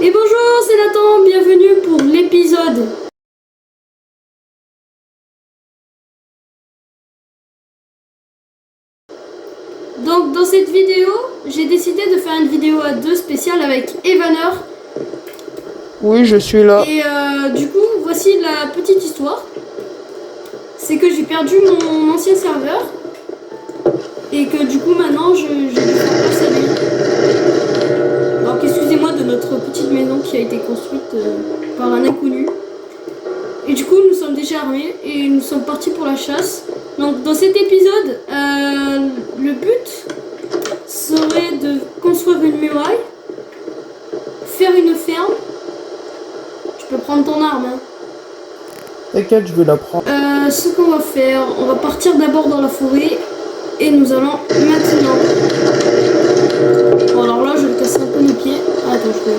Et bonjour, c'est Nathan, bienvenue pour l'épisode. Donc dans cette vidéo, j'ai décidé de faire une vidéo à deux spéciale avec Evaner. Oui, je suis là. Et du coup, voici la petite histoire. C'est que j'ai perdu mon ancien serveur. Et que du coup maintenant, j'ai dû faire place à lui. Donc excusez-moi de notre petite maison qui a été construite par un inconnu. Et du coup, nous sommes déjà armés et nous sommes partis pour la chasse. Donc dans cet épisode, le but serait de construire une muraille, faire une ferme. Tu peux prendre ton arme. Hein. T'inquiète, je vais la prendre. Ce qu'on va faire, on va partir d'abord dans la forêt et nous allons maintenant. Bon, alors là, je vais casser un peu mes pieds. Ah, attends, je peux.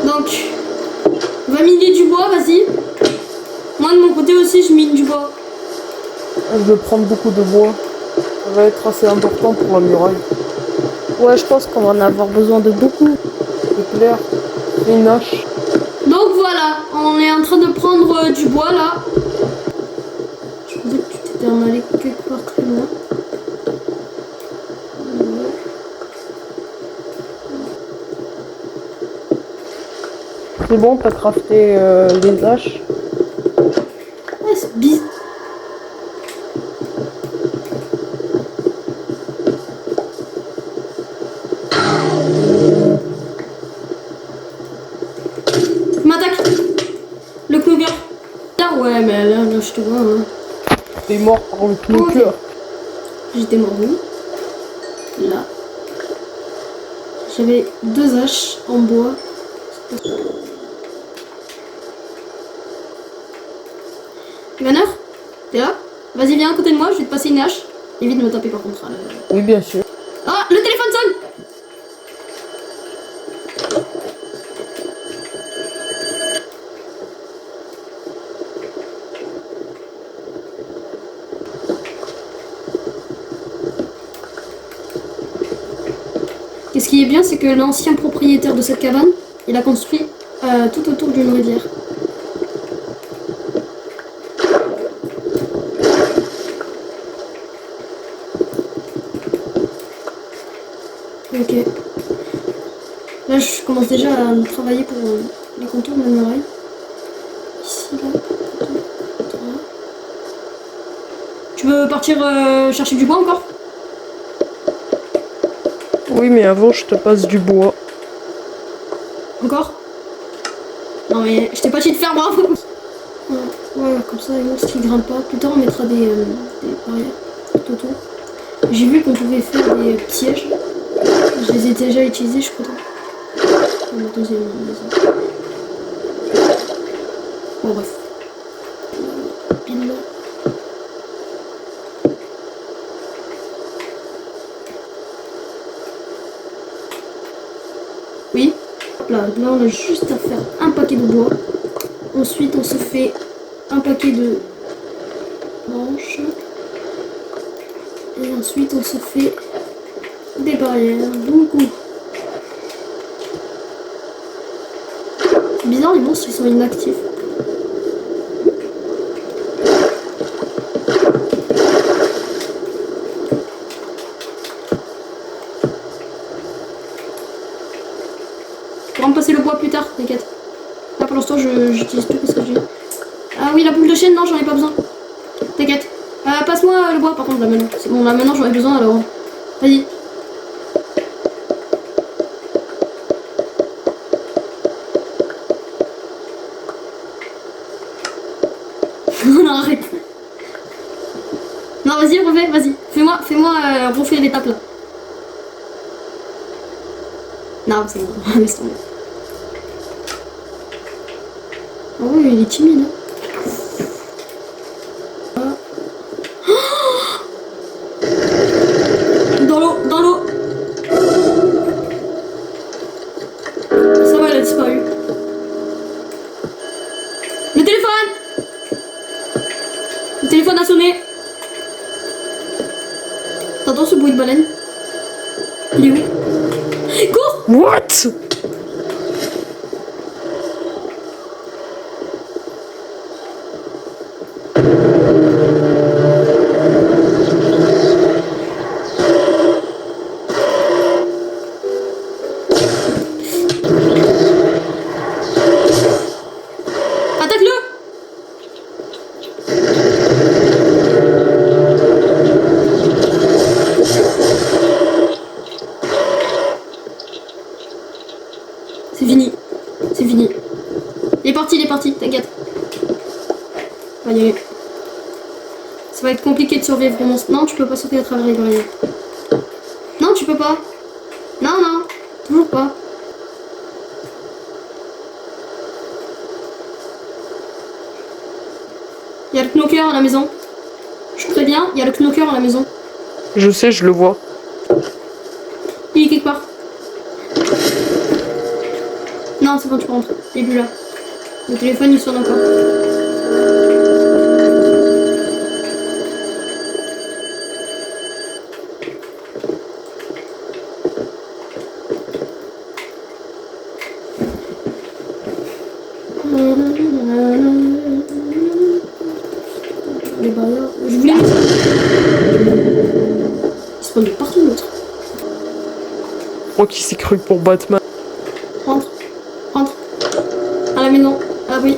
Donc, on va miner du bois, vas-y. Moi, de mon côté aussi, je mine du bois. Je vais prendre beaucoup de bois. Ça va être assez important pour la muraille. Ouais, je pense qu'on va en avoir besoin de beaucoup. C'est clair. C'est une hache. Donc voilà, on est en train de prendre du bois là. Je pensais que tu t'étais en allé quelque part très loin. C'est bon, t'as crafté les haches. Ouais, c'est bizarre. M'attaque. Le clover. Ah ouais, mais là je te vois. Hein. T'es mort par le cloqueur. Okay. J'étais mort où? Là. J'avais deux haches en bois. Evaner, t'es là? Vas-y, viens à côté de moi, je vais te passer une hache. Évite de me taper par contre. Oui, bien sûr. Ah, le téléphone sonne! Et ce qui est bien, c'est que l'ancien propriétaire de cette cabane, il a construit tout autour d'une rivière. Ok. Là, je commence déjà à travailler pour les contours de la muraille. Ici, là. Tu veux partir chercher du bois encore? Oui, mais avant, je te passe du bois. Encore? Non mais je t'ai pas dit de faire bravo. Ouais, comme ça, les monstres qui grimpent pas. Plus tard, on mettra des barrières tout autour. J'ai vu qu'on pouvait faire des pièges. Je les ai déjà utilisés, je crois. Dans la deuxième maison. Bon, bref. Pile là. Oui. Là, on a juste à faire un paquet de bois. Ensuite, on se fait un paquet de branches. Et ensuite, on se fait des barrières. Beaucoup. C'est bizarre, les monstres, ils sont inactifs. On va me passer le bois plus tard, t'inquiète. Là pour l'instant j'utilise tout ce que j'ai. Ah oui, la boule de chaîne, non, j'en ai pas besoin. T'inquiète. Passe-moi le bois par contre là maintenant. C'est bon, là maintenant j'en ai besoin alors. Vas-y. Non, arrête. Non, vas-y, refais, vas-y. Fais-moi refaire l'étape là. Non, c'est bon, laisse tomber. Oh oui, il est timide. Hein. Dans l'eau, dans l'eau. Ça va, il a disparu. Le téléphone! Le téléphone a sonné. T'entends ce bruit de baleine? Il est où? Cours! What? Attaque-le! C'est fini. C'est fini. Il est parti, t'inquiète. On va y aller. Ça va être compliqué de survivre vraiment. Non, tu peux pas sauter à travers les barrières. Non, tu peux pas. Non, non, toujours pas. Il y a le knocker à la maison. Je préviens, il y a le knocker à la maison. Je sais, je le vois. Il est quelque part. Non, c'est bon, tu peux rentrer. Il est plus là. Le téléphone, il sonne encore. Les barrières. Je voulais mettre. Il spawn de partout l'autre. Moi qui s'est cru pour Batman. Rentre. Rentre. À la maison. Ah oui.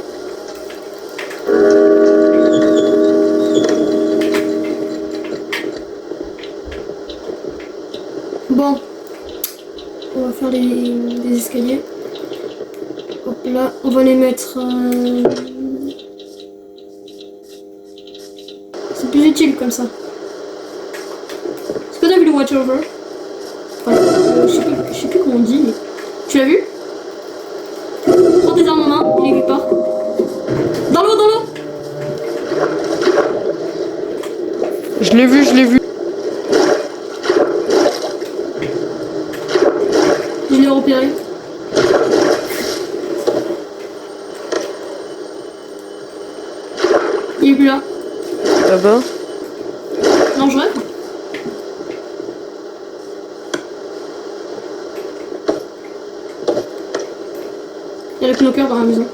Bon. On va faire des escaliers. Hop là. On va les mettre. C'est plus utile comme ça. Est-ce que t'as vu le watch over? Enfin, je sais plus comment on dit, mais. Tu l'as vu? Prends tes armes en main, il est quelque part. Dans l'eau, dans l'eau! Je l'ai vu, je l'ai vu. Je l'ai repéré. Il est plus là. Là-bas. Non, je rêve. Il y a le knocker dans la maison.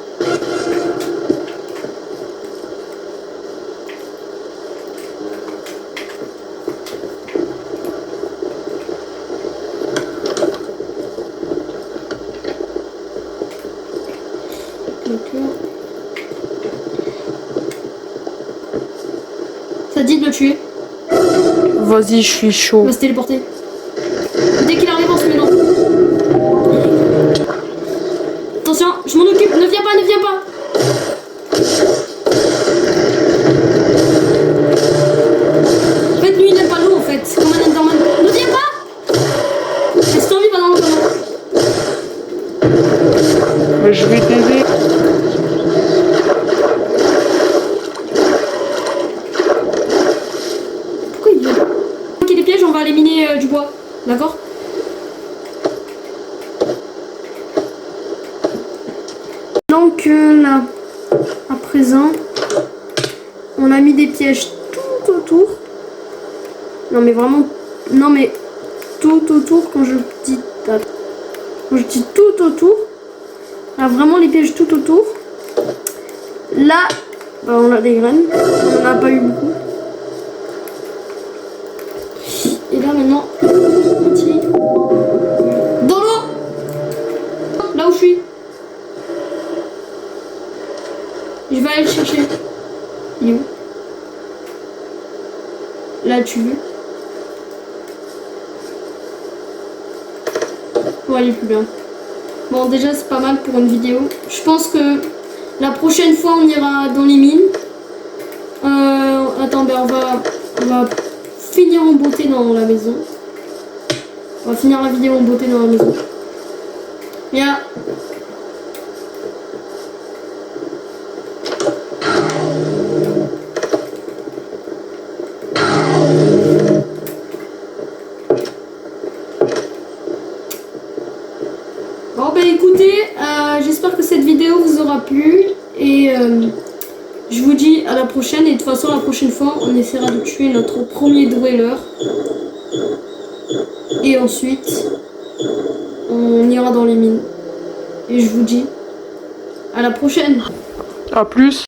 Knocker. Ça dit de le tuer. Vas-y, je suis Il chaud. va se téléporter. Dès qu'il arrive, on se met dans. Attention, je m'en occupe. Ne viens pas, ne viens pas. En fait, lui, il n'aime pas l'eau, en fait. C'est comme un Enderman. Ne viens pas. Reste en vie, va dans l'eau, Mais je vais t'aider. Pourquoi il vient? Ok, les pièges, on va aller miner du bois. D'accord? Donc là, à présent, on a mis des pièges tout autour. Non mais vraiment, non mais tout autour quand je dis tout autour, là vraiment les pièges tout autour. Là, bah, on a des graines, on n'en a pas eu beaucoup. Et là maintenant, petit dans l'eau, là où je suis. Je vais aller le chercher. Il est où? Là, tu veux? Ouais, il est plus bien. Bon, déjà, c'est pas mal pour une vidéo. Je pense que la prochaine fois, on ira dans les mines. Attends, ben on va finir en beauté dans la maison. On va finir la vidéo en beauté dans la maison. Viens. Bon ben écoutez, j'espère que cette vidéo vous aura plu et je vous dis à la prochaine. Et de toute façon la prochaine fois on essaiera de tuer notre premier dweller. Et ensuite, on ira dans les mines. Et je vous dis à la prochaine. À plus.